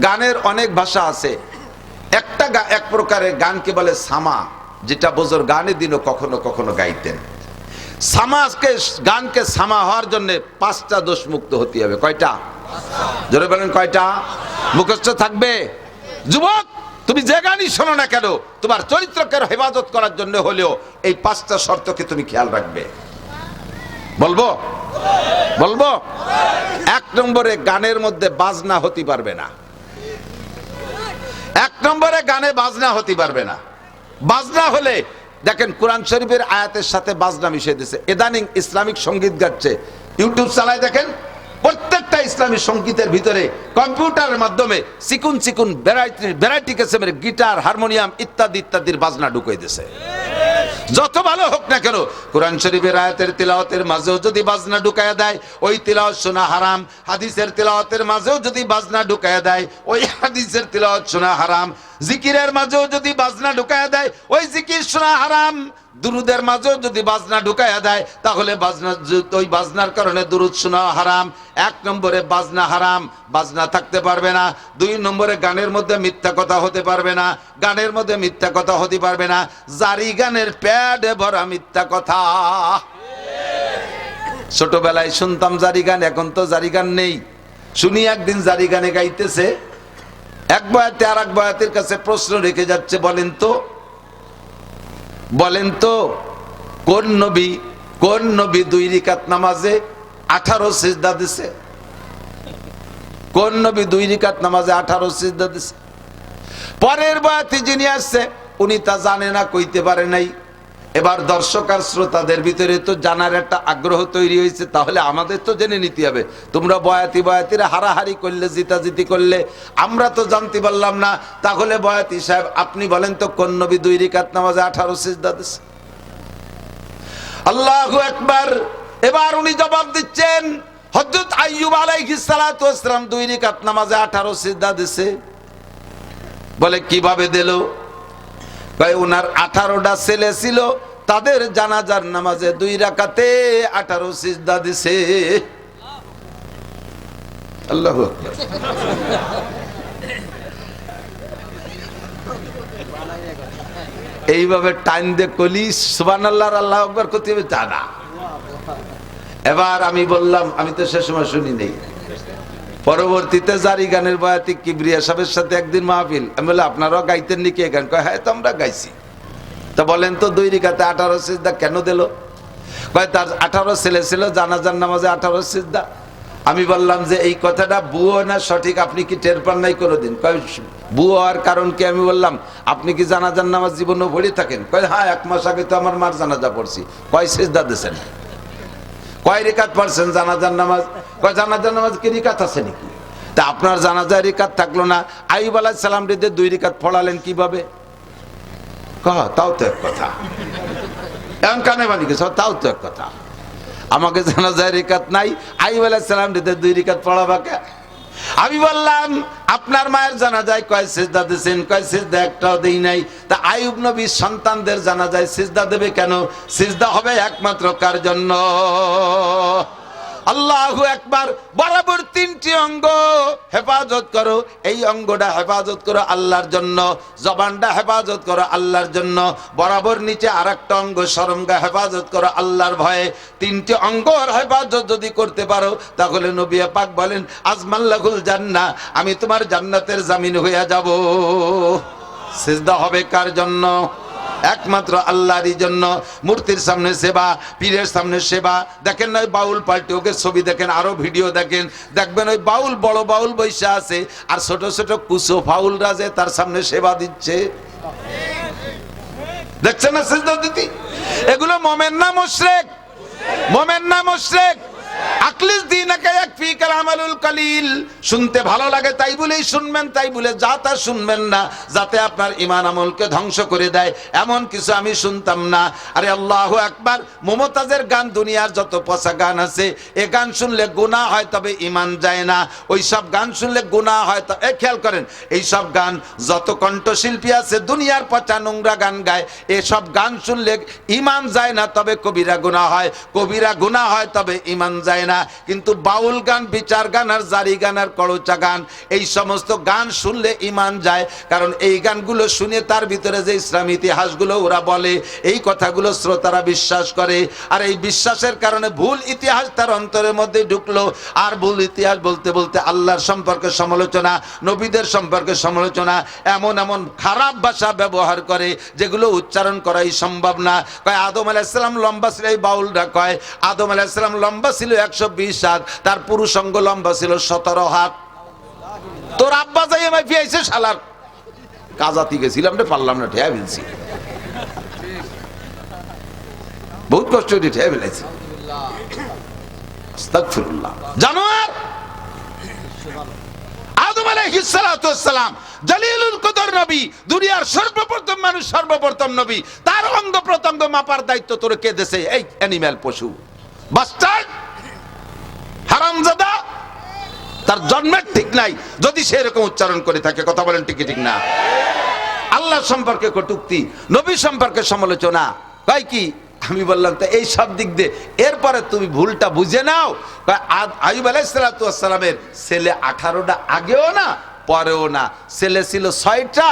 গানের অনেক ভাষা আছে। একটা এক প্রকারের গানকে বলে সামা, যেটা বোঝর গানের দিনও কখনো কখনো গাইতেন। সামাকে গানকে সামা হওয়ার জন্য 5টা দোষ মুক্ত হতে হবে। কয়টা? জোরে বলেন কয়টা? মুখস্থ থাকবে। যুবক, তুমি যে গানই শোনো না কেন, তোমার চরিত্রকে হেফাজত করার জন্য হলেও এই 5টা শর্তকে তুমি খেয়াল রাখবে। বলবো বলবো 1 নম্বরে গানের মধ্যে বাজনা হতে পারবে না। 1 নম্বরে গানে বাজনা হতে পারবে না। বাজনা হলে দেখেন কোরআন শরীফের আয়াতের সাথে বাজনা মিশিয়ে দিয়েছে। ইদানিং ইসলামিক সঙ্গীত গাচ্ছে, ইউটিউব চালায় দেখেন, প্রত্যেকটা ইসলামী সঙ্গীতের ভিতরে কম্পিউটারের মাধ্যমে চিকুন চিকুন ভ্যারাইটি কিসমের গিটার, হারমোনিয়াম ইত্যাদি ইত্যাদির বাজনা ঢুকিয়ে দিয়েছে। যত ভালো হোক না কেন, কোরআন শরীফের আয়াতের তিলাওয়াতের মাঝেও যদি বাজনা ঢুকায়া দেয়, ওই তিলাওয়াত শোনা হারাম। হাদিসের তিলাওয়াতের মাঝেও যদি বাজনা ঢুকায়া দেয়, ওই হাদিসের তিলাওয়াত শোনা হারাম। জিকিরের মাঝেও যদি বাজনা ঢুকায়া দেয়, ওই জিকির শোনা হারাম। দুরুদের মাঝেও যদি বাজনা ঢুকায়া দেয়, তাহলে বাজনা, ওই বাজনার কারণে দুরুদ শোনা হারাম। 1 নম্বরে বাজনা হারাম, বাজনা থাকতে পারবে না। 2 নম্বরে গানের মধ্যে মিথ্যা কথা হতে পারবে না, গানের মধ্যে মিথ্যা কথা হতে পারবে না। জারি গানের প্যাডে ভরা মিথ্যা কথা। ছোটবেলায় শুনতাম জারি গান, এখন তো জারি গান নেই। শুনি একদিন জারি গানে গাইতেছে, এক বয়াতে আর এক বয়াতের কাছে প্রশ্ন রেখে যাচ্ছে, বলেন তো কোন নবী 2 রাকাত নামাজে 18 সিজদা দিছে? কোন নবী 2 রাকাত নামাজে 18 সিজদা দিছে? পরের বয়াতে যিনি আসছে উনি তা জানে না, কইতে পারে নাই। এবার দর্শক আর শ্রোতাদের ভিতরে তো জানার একটা আগ্রহ তৈরি হয়েছে, তাহলে আমাদের তো জেনে নিতে হবে। তোমরা বয়াতিরা হারাহারি করলে, জিতাজিতি করলে, আমরা তো জানতে পারলাম না। তাহলে বয়াতি সাহেব আপনি বলেন তো কোন নবী 2 রাকাত নামাজে 18 সিজদা দিছে? আল্লাহু আকবার। এবার উনি জবাব দিচ্ছেন, হযরত আইয়ুব আলাইহিস সালাতু ওয়াস সালাম 2 রাকাত নামাজে 18 সিজদা দিছে। বলে কিভাবে দিল? কয় ওনার 18টা ছেলে ছিল, তাদের জানাজার নামাজে 2 রাকাতে 18 সিজদা দিছে। আল্লাহু আকবার। এইভাবে টাইম দে কলি সুবহানাল্লাহ আর আল্লাহু আকবার করতে হবে তা না। এবার আমি বললাম, আমি তো সে সময় শুনি নেই, পরবর্তীতে জারি গানের বয়াতি কিবরিয়া সাহেবের সাথে একদিন মাহফিল, আমি বললাম আপনারাও গাইতেন নাকি এই গান? কয় হ্যাঁ, তো আমরা গাইছি। তা বলেন তো 2 রাকাতে 18 সিজদা কেন দিল? কয় তার 18 ছেলে ছিল, জানাজার নামাজে 18 সিজদা। আমি বললাম যে এই কথাটা বুয়ো না সঠিক, আপনি কি টের পান নাই কোনোদিন? কয় বুয়ো হওয়ার কারণ কি? আমি বললাম আপনি কি জানাজার নামাজ জীবনে পড়ে থাকেন? কয় হ্যাঁ, 1 মাস আগে তো আমার মার জানাজা পড়ছি। কয় সিজদা দিয়েছেন? কয় রাকাত পড়ছেন জানাজার নামাজ? কয় জানাজার নামাজ কি রাকাত আছে নাকি? তা আপনার জানাজার রাকাত থাকলো না, আইয়ুব আলাইহিস সালাম রে 2 রাকাত পড়ালেন কিভাবে? তাও তো এক কথা। এমন কানে বানি গেছে, তাও তো এক কথা। আমাকে জানাজার রাকাত নাই, আইয়ুব আলাইহিস সালাম রে 2 রাকাত পড়াবা কে? আমি বললাম আপনার মায়ের জানাজায় কয় সিজদা দিয়েছেন? কয় সিজদা একটাও দেই নাই। তা আইয়ুব নবীর সন্তানদের জানাজায় সিজদা দেবে কেন? সিজদা হবে একমাত্র কার জন্য? আল্লাহু আকবার। বরাবর 3টি অঙ্গ হেফাজত করো, এই অঙ্গটা হেফাজত করো আল্লাহর জন্য, জবানটা হেফাজত করো আল্লাহর জন্য, বরাবর নিচে আরেকটা অঙ্গ শরমগা হেফাজত করো আল্লাহর ভয়ে। 3টি অঙ্গর হেফাজত যদি করতে পারো, তাহলে নবী পাক বলেন আজমাল্লাহুল জান্নাহ, আমি তোমার জান্নাতের জামিন হয়ে যাব। সিজদা হবে কার জন্য? একমাত্র আল্লাহরই জন্য। মূর্তির সামনে সেবা, পীরের সামনে সেবা। দেখেন না বাউল পাল্টে ওকে ছবি দেখেন, আরো ভিডিও দেখেন, দেখবেন ওই বাউল, বড় বাউল বৈশা আছে, আর ছোট ছোট কুসো ফাউলরা যে তার সামনে সেবা দিচ্ছে। দেখছেন না সিজদা দিতে? এগুলো মোমেন না মুশরিক? মোমেন না মুশরিক? আকলিস দীনাকা ইয়াকফিকাল আমালুল কালিল। শুনতে ভালো লাগে তাই বলেই শুনবেন, তাই বলে যা তা শুনবেন না, যাতে আপনার ঈমান আমলকে ধ্বংস করে দেয়, এমন কিছু আমি শুনতাম না। আরে আল্লাহু আকবার। মুমতাজের গান, দুনিয়ার যত পচা গান আছে, এ গান শুনলে গুনাহ হয়, তবে ঈমান যায় না। ওই সব গান শুনলে গুনাহ হয়। খেয়াল করেন, এই সব গান, যত কণ্ঠশিল্পী আছে দুনিয়ার পচা নোংরা গান গায়, এসব গান শুনলে ঈমান যায় না, তবে কবিরা গুনাহ হয়। কবিরা গুনাহ হয়, তবে ঈমান যায় যায় না। কিন্তু বাউল গান, বিচার গান আর জারি গান আর করচা গান, এই সমস্ত গান শুনলে ইমান যায়। কারণ এই গানগুলো শুনে তার ভিতরে যে ইসলামী ইতিহাসগুলো ওরা বলে, এই কথাগুলো শ্রোতারা বিশ্বাস করে। আর এই বিশ্বাসের কারণে ভুল ইতিহাস তার অন্তরের মধ্যে ঢুকলো। আর ভুল ইতিহাস বলতে বলতে আল্লাহর সম্পর্কে সমালোচনা, নবীদের সম্পর্কে সমালোচনা, এমন এমন খারাপ ভাষা ব্যবহার করে যেগুলো উচ্চারণ করাই সম্ভব না। কয় আদম আলাইহিস সালাম লম্বা ছিল, এই বাউলরা কয় আদম আলাইহিস সালাম লম্বা ছিল 120 হাত, তার পুরুষাঙ্গ লম্বা ছিল 17 হাত। তোর আব্বা যাই আমায় ফিয়াইছে শালার, কাজাতি গেছিলাম রে, পারলাম না, ঠেয়া ফেলছি, বহুত কষ্ট করে ঠেয়া ফেলেছি। আস্তাগফিরুল্লাহ। জানোয়ার আদম আলাইহিস সালাতু ওয়াস সালাম জলিলুল কদর নবী, দুনিয়ার সর্বপ্রথম মানুষ, সর্বপ্রথম নবী, তার অঙ্গ প্রত্যঙ্গ মাপার দায়িত্ব তোর কে দেছে? এই অ্যানিম্যাল, পশু, বাস্টার্ড, হারামজাদা। তার জন্মের ঠিক নাই যদি সে এরকম উচ্চারণ করে থাকে। কথা বলেন ঠিক ঠিক না? আল্লাহ সম্পর্কে কটূক্তি, নবী সম্পর্কে সমালোচনা, কয় কি? আমি বললাম তো এই সব দিক দিয়ে এরপরে তুমি ভুলটা বুঝে নাও। আইয়ুব আলাইহিস সালাতু ওয়াস সালামের ছেলে 18টা, আগেও না পরেও না, ছেলে ছিল 6টা।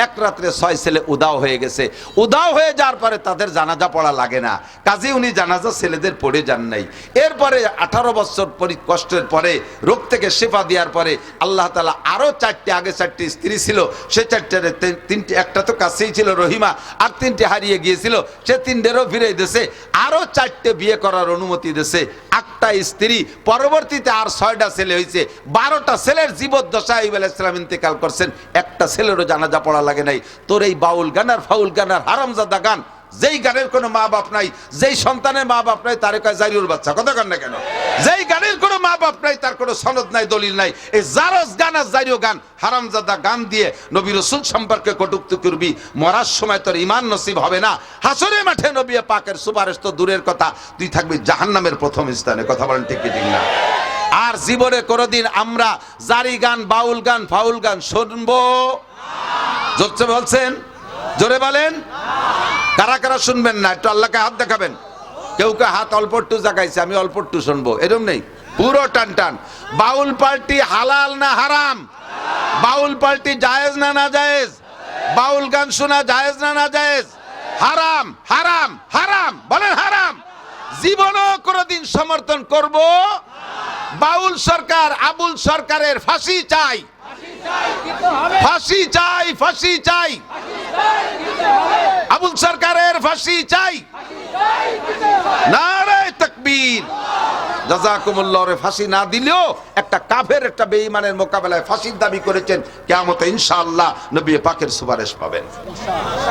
এক রাত্রে 6 ছেলে উদাও হয়ে গেছে। উদাও হয়ে যাওয়ার পরে তাদের জানাজা পড়া লাগে না, কাজে উনি জানাজা ছেলেদের পড়ে যান নাই। এরপরে 18 বছর কষ্টের পরে, রোগ থেকে শেফা দেওয়ার পরে আল্লাহ তাআলা আরো 4টে, আগে 4টি স্ত্রী ছিল, সে 4টারে 3টে, একটা তো কাছেই ছিল রহিমা, আর 3টে হারিয়ে গিয়েছিল, সে 3টেরও ফিরে দিয়েছে, আরো 4টে বিয়ে করার অনুমতি দিয়েছে, 8টা স্ত্রী। পরবর্তীতে আর 6টা ছেলে হয়েছে, 12টা ছেলের জীবদ্দশায় আইয়ুব আলাইহিস সালাম ইন্তেকাল করছেন, একটা ছেলেরও জানাজা পড়া লাগে নাই। তোর এই বাউল গান আর ফাউল গান আর হারামজাদা গান, যেই গানের কোনো মা বাপ নাই, যেই সন্তানের মা বাপ নাই, তারে কয় জারিউর বাচ্চা। কথা কন না কেন? যেই গানের কোনো মা বাপ নাই, তার কোনো সনদ নাই, দলিল নাই, এই জারজ গান আর জারিও গান, হারামজাদা গান দিয়ে নবী রাসূল সম্পর্কে কটূক্তি করবি, মরার সময় তোর ঈমান নসিব হবে না। হাসরের মাঠে নবী পাকের সুপারিশ তো দূরের কথা, তুই থাকবি জাহান্নামের প্রথম স্থানে। কথা বলেন ঠিক ঠিক না? আর জীবনে কোনোদিন আমরা জারি গান, বাউল গান, ফাউল গান শুনবো? জোরে বলছেন, জোরে বলেন। কারা কারা শুনবেন না? একটু আল্লাহকে হাত দেখাবেন। কেউ কে হাত অল্প একটু জাগাইছে, আমি অল্প একটু শুনবো, এরকম নেই, পুরো টান টান। বাউল পার্টি হালাল না হারাম? বাউল পার্টি জায়েজ না না জায়েজ? বাউল গান শোনা জায়েজ না না জায়েজ? হারাম, হারাম, হারাম, বলেন হারাম। জীবনও কোনোদিন সমর্থন করব? বাউল সরকার, আবুল সরকারের ফাঁসি চাই, ফাঁসি চাই, ফাঁসি চাই, আবুল সরকারের ফাঁসি চাই। নারে তাকবীর। জাযাকুমুল্লাহর ফাঁসি না দিলেও একটা কাফের, একটা বেঈমানের মোকাবেলায় ফাঁসির দাবি করেছেন, কিয়ামতে ইনশাআল্লাহ নবী পাকের সুপারিশ পাবেন।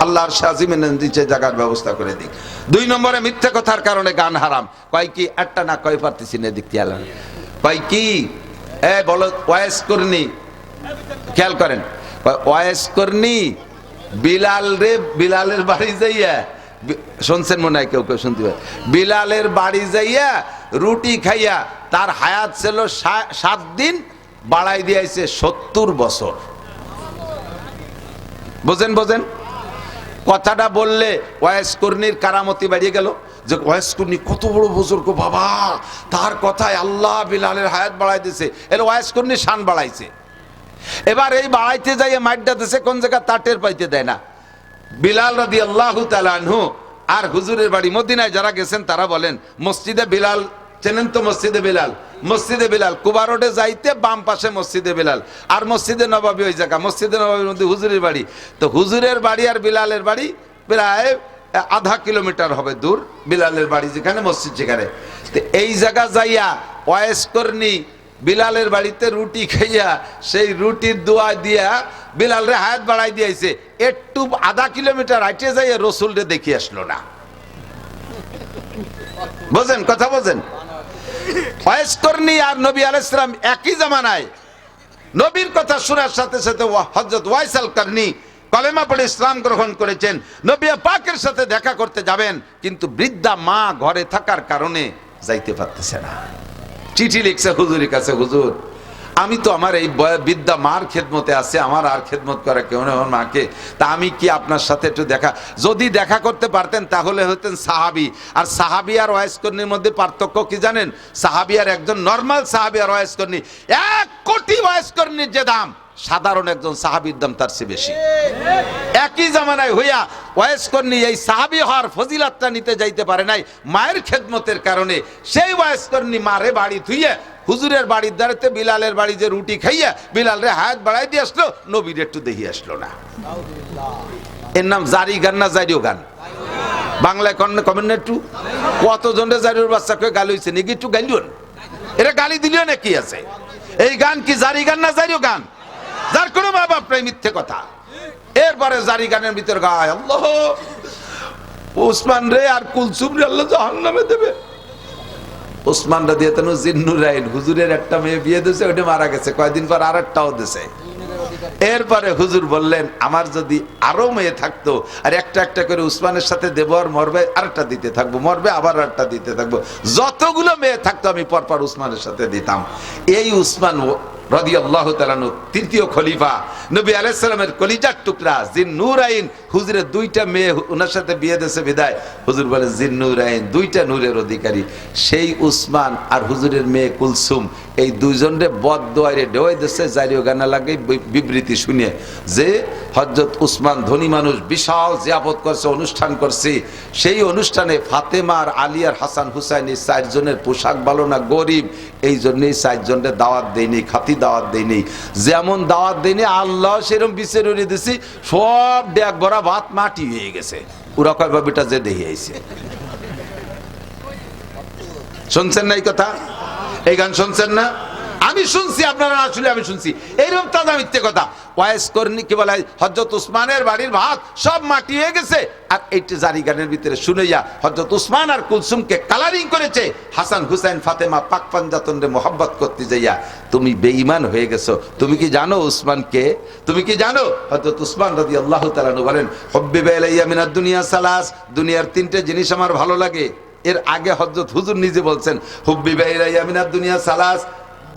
আল্লাহর শাজিমের নিচে জায়গার ব্যবস্থা করে দিক। 2 নম্বরে মিথ্যা কথার কারণে গান হারাম। কয় কি? একটা না কয় পারতেছি না, দেখতে আলাম। কয় কি? বলো, ওয়াইস করনি, খেয়াল করেন, ওয়াইস করনি বিলাল রে, বিলালের বাড়ি যাইয়া, শুনছেন মনে হয়, কেউ কেউ শুনতে পারে, বিলালের বাড়ি যাইয়া রুটি খাইয়া তার হায়াত ছিল 7 দিন, বাড়াই দিয়েছে 70 বছর। বোঝেন, বোঝেন কথাটা বললে ওয়াইস করনির কারামতি বাড়িয়ে গেল, যে ওয়াইস করনি কত বড় বুজুর্গ বাবা, তার কথায় আল্লাহ বিলালের হায়াত বাড়াই দিয়েছে। এর ওয়াইস করনি শান বাড়াইছে। এবার এই বাড়াইতে যাইয়ে মাইটটা দিছে কোন জায়গা, তা টের পাইতে দেয় না। বিলাল রাদিয়াল্লাহু তাআলা আনহু আর হুজুরের বাড়ি মদিনায় যারা গেছেন তারা বলেন, মসজিদে বিলাল চেনেন তো? মসজিদে বিলাল, মসজিদে বিলাল কুবা রোডে যাইতে বাম পাশে মসজিদে বিলাল, আর মসজিদে নববী ওই জায়গা, মসজিদে নববীর মধ্যে হুজুরের বাড়ি। তো হুজুরের বাড়ি আর বিলালের বাড়ি প্রায় 0.5 কিলোমিটার হবে দূর, বিলালের বাড়ি যেখানে, মসজিদ যেখানে। তো এই জায়গা যাইয়া ওয়াইস করনি বিলালের বাড়িতে রুটি খাইয়া সেই রুটির দোয়া দিয়া বিলালের হায়াত বাড়াই দিয়েছে। একটু 0.5 কিলোমিটার হাইটে যাইয়া রসুলরে দেখি আসলো না। বোঝেন কথা, বোঝেন? ওয়াইস করনি আর নবী আলাইহিস সালাম একই জামানায়। নবীর কথা শোনার সাথে সাথে হযরত ওয়াইস আল করনি কলেমা পড়ে ইসলাম গ্রহণ করেছেন। নবী পাকের সাথে দেখা করতে যাবেন, কিন্তু বৃদ্ধা মা ঘরে থাকার কারণে যাইতে পারতেছে না। চিঠি লিখছে হুজুরের কাছে, হুজুর আমি তো আমার এই বিদ্যা মার খেদমতে আছে, আমার আর খেদমত করে কেউ নেই আমার মাকে, তা আমি কি আপনার সাথে একটু যদি দেখা করতে পারতেন তাহলে হতেন সাহাবি। আর সাহাবি আর ওয়াইসকর্ণীর মধ্যে পার্থক্য কি জানেন? সাহাবি আর একজন নর্মাল সাহাবি আর ওয়াইসকর্ণী, 1 কোটি ওয়াইসকর্ণীর যে দাম, সাধারণ একজন সাহাবীর দাম তার চেয়ে বেশি। একই জামানায় হইয়া ওয়াইসকর্ণী এই সাহাবী হওয়ার ফজিলাতটা নিতে যাইতে পারে নাই মায়ের খেদমতের কারণে। সেই ওয়াইসকর্ণী মারে বাড়ি থুইয়ে হুজুরের বাড়ির দ্বারাতে বিলালের বাড়ি যে রুটি খাইয়া বিলাল রে হায়াত বাড়াই দিয়ে আসলো, নবীর একটু দেখি আসলো না। এর নাম জারি গান না জারিও গান? বাংলায় কমেন্ট একটু, কতজনের জারির বাচ্চাকে গালি হয়েছে নাকি? একটু গাইলিও, এটা গালি দিলেও নাকি আছে? এই গান কি জারি গান না জারিও গান? যার কোনো মা বাপ নাই, মিথ্যে কথা। এরপরে জারি গানের ভিতর গায় আল্লাহ ওসমান রে আর কুলসুম রে আল্লাহ জাহান্নামে দেবে। ওসমান রা দিয়ে তেন জিন্নুরাইন হুজুরের একটা মেয়ে বিয়ে দিয়েছে, ওইটা মারা গেছে, কয়েকদিন পর আর একটাও দিছে। এরপরে হুজুর বললেন আমার যদি আরো মেয়ে থাকতো আর একটা একটা করে উসমানের সাথে দেব, আর মরবে আরেকটা দিতে থাকবো, মরবে আবার আরেকটা দিতে থাকবো, যতগুলো মেয়ে থাকতো আমি পরপর উসমানের সাথে দিতাম। এই উসমান রাদিয়াল্লাহু তাআলা তৃতীয় খলিফা, নবী আলাইহিস সালামের কলিজার টুকরা জিন্নুরাইন, হুজুরের 2টা মেয়ে ওনার সাথে বিয়ে দিয়েছে বিদায় হুজুর বলে জিন্নুরাইন 2টা নূরের অধিকারী। সেই উসমান আর হুজুরের মেয়ে কুলসুম এই দুইজনে বদদোয়ারে ডেওয়াই দেশে জারিও গানা লাগে বিবৃতি শুনে যে হযরত উসমান ধনী মানুষ, বিশাল জিয়াফত করছে, অনুষ্ঠান করছে। সেই অনুষ্ঠানে ফাতেমা আর আলী আর হাসান হুসাইন এই 4 জনের পোশাক ভালো না, গরিব, এই জন্যই 4 জনের দাওয়াত দেয়নি, খাতি দাওয়াত দেয়নি। যেমন দাওয়াত দেয়নি আল্লাহ সেরকম বিচার উড়িয়ে দিছি, সব ডেক ভরা ভাত মাটি হয়ে গেছে। ওরা কয় বাবিটা যে দেখে আইছে। শুনছেন না এই কথা? এই গান শুনছেন না? আমি শুনছি, আপনারা আসলে আমি শুনছি। এইরকম তাজা মিথ্যে কথা। ওয়াইসকর্ণী কি বলে হযরত উসমানের বাড়ির ভাত সব মাটি হয়ে গেছে, আর এইটা জারি গানের ভিতরে শুনাইয়া হযরত উসমান আর কুলসুমকে কালারিং করেছে। হাসান হুসাইন ফাতেমা পাক পাঞ্জাতনরে মোহাব্বত করতে যাইয়া তুমি বেঈমান হয়ে গেছো। তুমি কি জানো উসমান কে? তুমি কি জানো? হযরত উসমান রাদিয়াল্লাহু তাআলা বলেন হুব্বিবা ইলাইয়া মিনাদ দুনিয়া সালাস, দুনিয়ার 3টে জিনিস আমার ভালো লাগে। এর আগে হযরত হুজুর নিজে বলছেন হুব্বিবা ইলাইয়া মিনাদ দুনিয়া সালাস,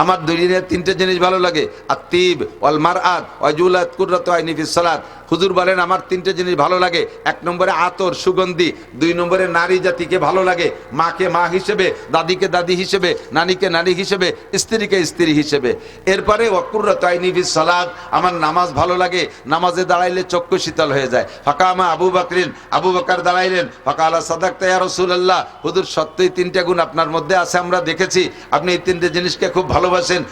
আমার দুনিয়ার 3টে জিনিস ভালো লাগে, আত্তিব ওয়াল মারআত ওয়া জুলাত কুররাতু আইনি ফিস সালাত। হুজুর বলেন আমার 3টে জিনিস ভালো লাগে। 1 নম্বরে আতর সুগন্ধি, 2 নম্বরে নারী জাতিকে ভালো লাগে, মাকে মা হিসেবে, দাদিকে দাদি হিসেবে, নানিকে নানি হিসেবে, স্ত্রীকে স্ত্রী হিসেবে। এরপরে ওয়া কুররাতু আইনি ফিস সালাত, আমার নামাজ ভালো লাগে, নামাজে দাঁড়াইলে চক্ষু শীতল হয়ে যায়। ফাকামা আবু বকরিন, আবু বকর দাঁড়াইলেন, ফাকালা সাদাকতা ইয়া রাসূলুল্লাহ, হুজুর সত্যই 3টে গুণ আপনার মধ্যে আছে, আমরা দেখেছি আপনি এই 3টে জিনিসকে খুব ভালোবাসেন।